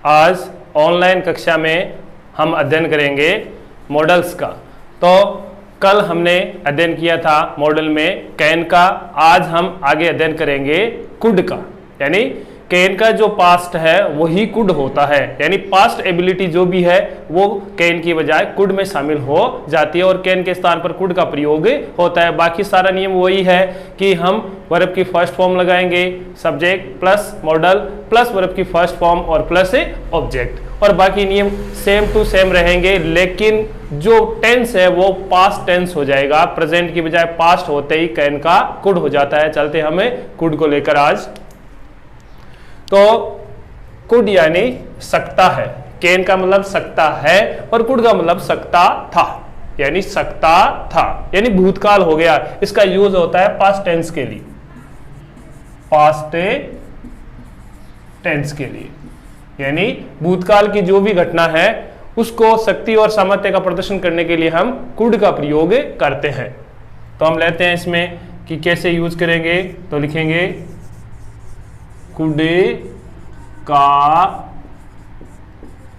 आज ऑनलाइन कक्षा में हम अध्ययन करेंगे मॉडल्स का। तो कल हमने अध्ययन किया था मॉडल में कैन का, आज हम आगे अध्ययन करेंगे कुड का। यानी कैन का जो पास्ट है वही कुड होता है, यानी पास्ट एबिलिटी जो भी है वो कैन की बजाय कुड में शामिल हो जाती है और कैन के स्थान पर कुड का प्रयोग होता है। बाकी सारा नियम वही है कि हम वर्ब की फर्स्ट फॉर्म लगाएंगे, subject plus model plus verb की फर्स्ट फॉर्म और प्लस ऑब्जेक्ट, और बाकी नियम सेम टू सेम रहेंगे, लेकिन जो टेंस है वो पास्ट टेंस हो जाएगा। प्रेजेंट की बजाय पास्ट होते ही कैन का कुड हो जाता है। चलते हमें कुड को लेकर आज। तो कुड यानी सकता है, कैन का मतलब सकता है और कुड का मतलब सकता था, यानी सकता था, यानी भूतकाल हो गया। इसका यूज होता है पास्ट टेंस के लिए, पास्ट टेंस के लिए, यानी भूतकाल की जो भी घटना है उसको शक्ति और सामर्थ्य का प्रदर्शन करने के लिए हम कुड का प्रयोग करते हैं। तो हम लेते हैं इसमें कि कैसे यूज करेंगे। तो लिखेंगे कुड का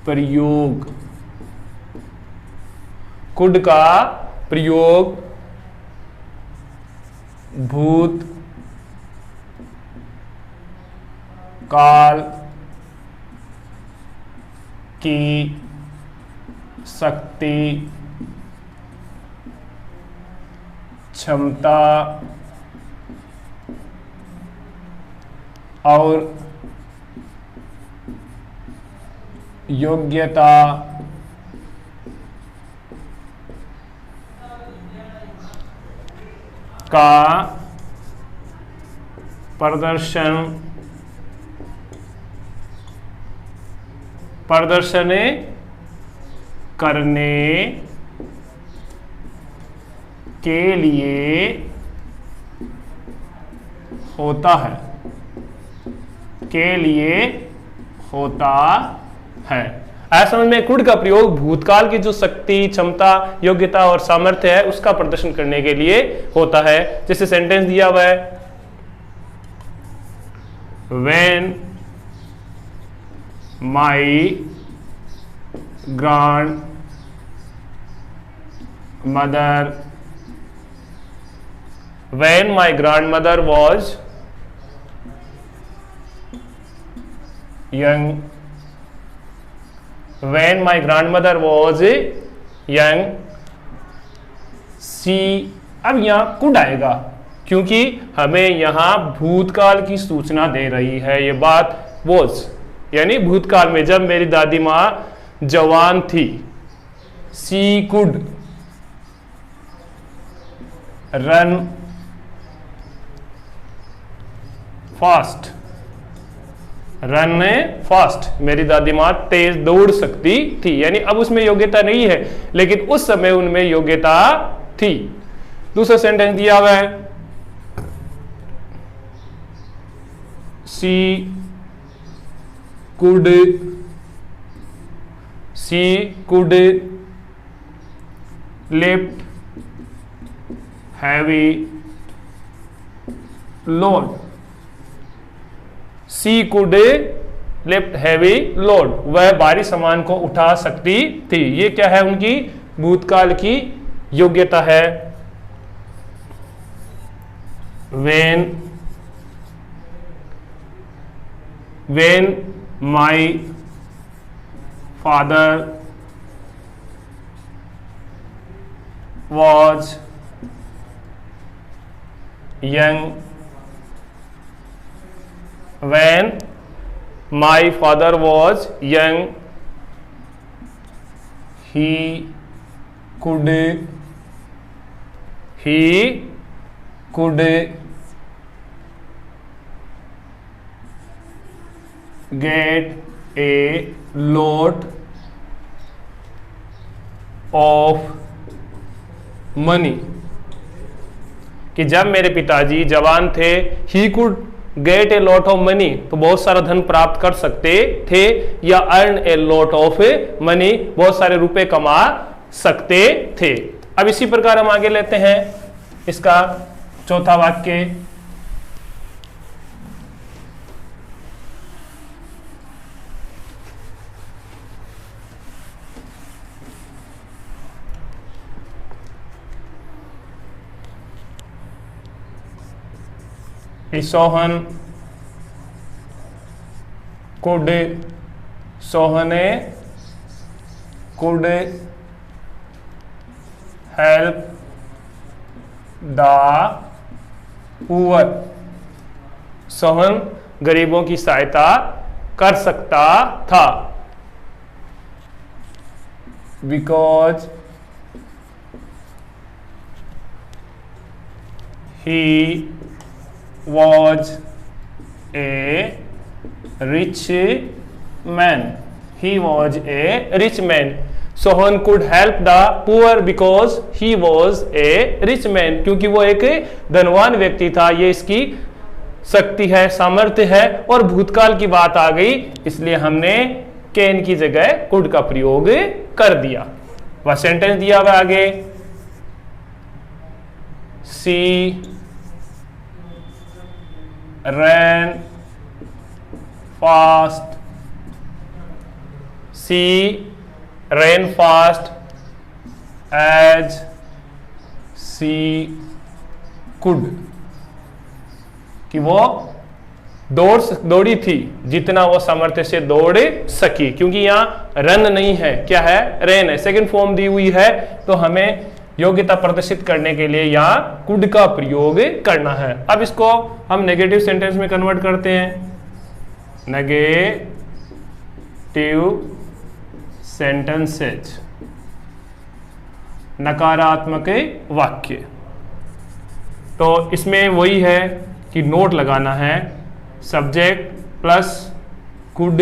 प्रयोग, कुड का प्रयोग भूत काल की शक्ति, क्षमता और योग्यता का प्रदर्शन करने के लिए होता है, के लिए होता है। ऐसा समझ में, कुड का प्रयोग भूतकाल की जो शक्ति, क्षमता, योग्यता और सामर्थ्य है उसका प्रदर्शन करने के लिए होता है। जैसे सेंटेंस दिया हुआ है, When my grandmother was young, when my grandmother was young, she, अब यहाँ कुड आएगा क्योंकि हमें यहाँ भूतकाल की सूचना दे रही है। ये बात was, यानी भूतकाल में जब मेरी दादी माँ जवान थी। she could run fast, run fast, मेरी दादी माँ तेज दौड़ सकती थी, यानी अब उसमें योग्यता नहीं है लेकिन उस समय उनमें योग्यता थी। दूसरा सेंटेंस दिया हुआ है, she could lift heavy load, she could lift heavy load, वह भारी सामान को उठा सकती थी। ये क्या है, उनकी भूतकाल की योग्यता है। when my father was young, when my father was young, he could get a lot of money, कि जब मेरे पिताजी जवान थे, he could get a lot of money, तो बहुत सारा धन प्राप्त कर सकते थे, या earn a lot of money, बहुत सारे रुपए कमा सकते थे। अब इसी प्रकार हम आगे लेते हैं इसका चौथा वाक्य, सोहन कुड, सोहने could help the poor, Sohan गरीबों की सहायता कर सकता था। Because he was a rich man. He was a rich man. Sohan could help the poor because he was a rich man. क्योंकि वो एक धनवान व्यक्ति था, ये इसकी शक्ति है, सामर्थ्य है। और भूतकाल की बात आ गई, इसलिए हमने कैन की जगह कुड का प्रयोग कर दिया। वह सेंटेंस दिया हुआ आगे, सी ran fast, she ran fast as she could, कि वो दौड़ी थी जितना वो सामर्थ्य से दौड़ सकी। क्योंकि यहाँ रन नहीं है, क्या है, रैन है, सेकंड फॉर्म दी हुई है, तो हमें योग्यता प्रदर्शित करने के लिए यहाँ कुड का प्रयोग करना है। अब इसको हम नेगेटिव सेंटेंस में कन्वर्ट करते हैं। नेगेटिव सेंटेंसेज, नकारात्मक वाक्य। तो इसमें वही है कि नोट लगाना है, subject plus could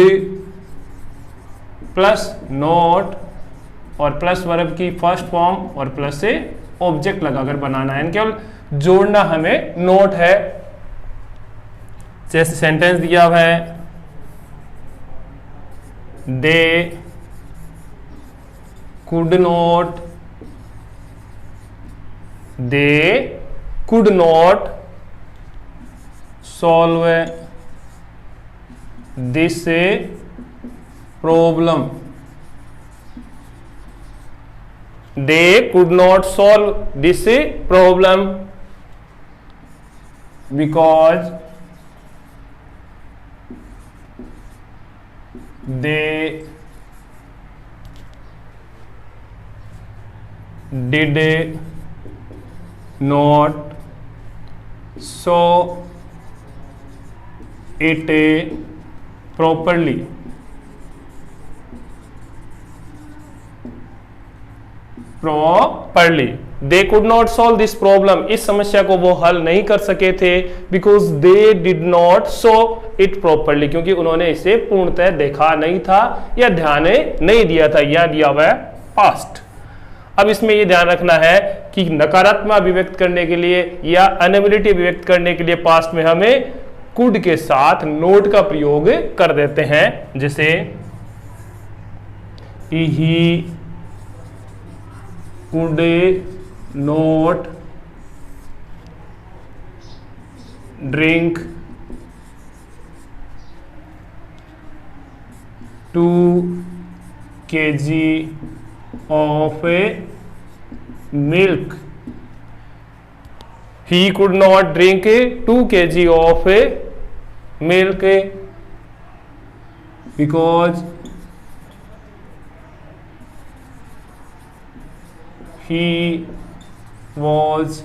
plus note और प्लस वर्ब की फर्स्ट फॉर्म और प्लस से ऑब्जेक्ट लगाकर बनाना है। केवल जोड़ना हमें नोट है। जैसे सेंटेंस दिया हुआ है, they could not, they could not solve this problem. They could not solve this problem because they did not show it properly. Properly, they could not solve this problem, इस समस्या को वो हल नहीं कर सके थे। Because they did not so it properly, क्योंकि उन्होंने इसे पूर्णतः देखा नहीं था या ध्यान नहीं दिया था। यह दिया हुआ है पास्ट। अब इसमें यह ध्यान रखना है कि नकारात्मक अभिव्यक्त करने के लिए या अनएबिलिटी अभिव्यक्त करने के लिए पास्ट में हमें कुड के साथ नोट का प्रयोग कर देते हैं। जैसे ही could not drink 2 kg of milk. He could not drink 2 kg of milk because he was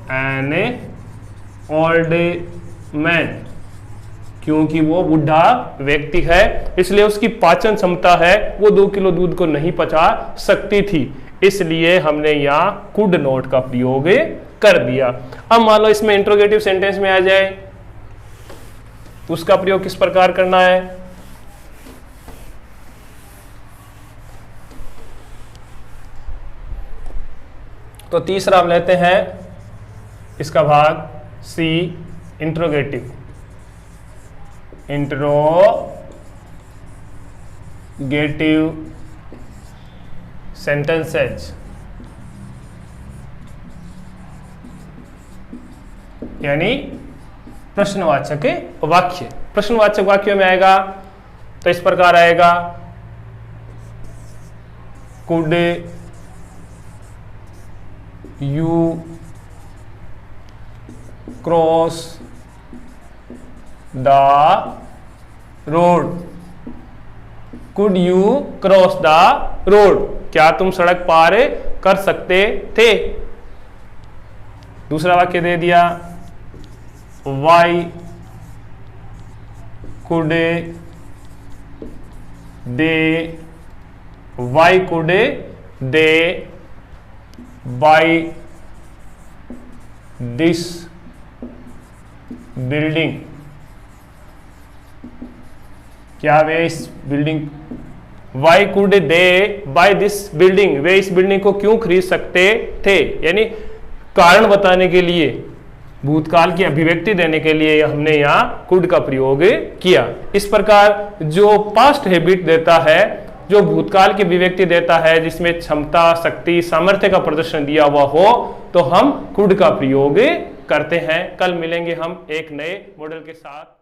an old man, क्योंकि वो बुढ़ा व्यक्ति है, इसलिए उसकी पाचन क्षमता है, वो 2 किलो दूध को नहीं पचा सकती थी। इसलिए हमने यहाँ कुड नॉट का प्रयोग कर दिया। अब मान लो इसमें इंट्रोगेटिव सेंटेंस में आ जाए, उसका प्रयोग किस प्रकार करना है। तो तीसरा हम लेते हैं इसका भाग सी, इंट्रोगेटिव। इंट्रोगेटिव सेंटेंसेज यानी प्रश्नवाचक वाक्य। प्रश्नवाचक वाक्यों में आएगा तो इस प्रकार आएगा, could you cross the road? Could you cross the road? क्या तुम सड़क पार कर सकते थे? दूसरा वाक्य दे दिया, why could they buy this building? क्या वे इस building, why could they buy this building, वे इस बिल्डिंग को क्यों खरीद सकते थे? यानी कारण बताने के लिए, भूतकाल की अभिव्यक्ति देने के लिए हमने यहाँ कुड का प्रयोग किया। इस प्रकार जो पास्ट हैबिट देता है, जो भूतकाल की अभिव्यक्ति देता है, जिसमें क्षमता, शक्ति, सामर्थ्य का प्रदर्शन दिया हुआ हो, तो हम कुड का प्रयोग करते हैं। कल मिलेंगे हम एक नए मॉडल के साथ।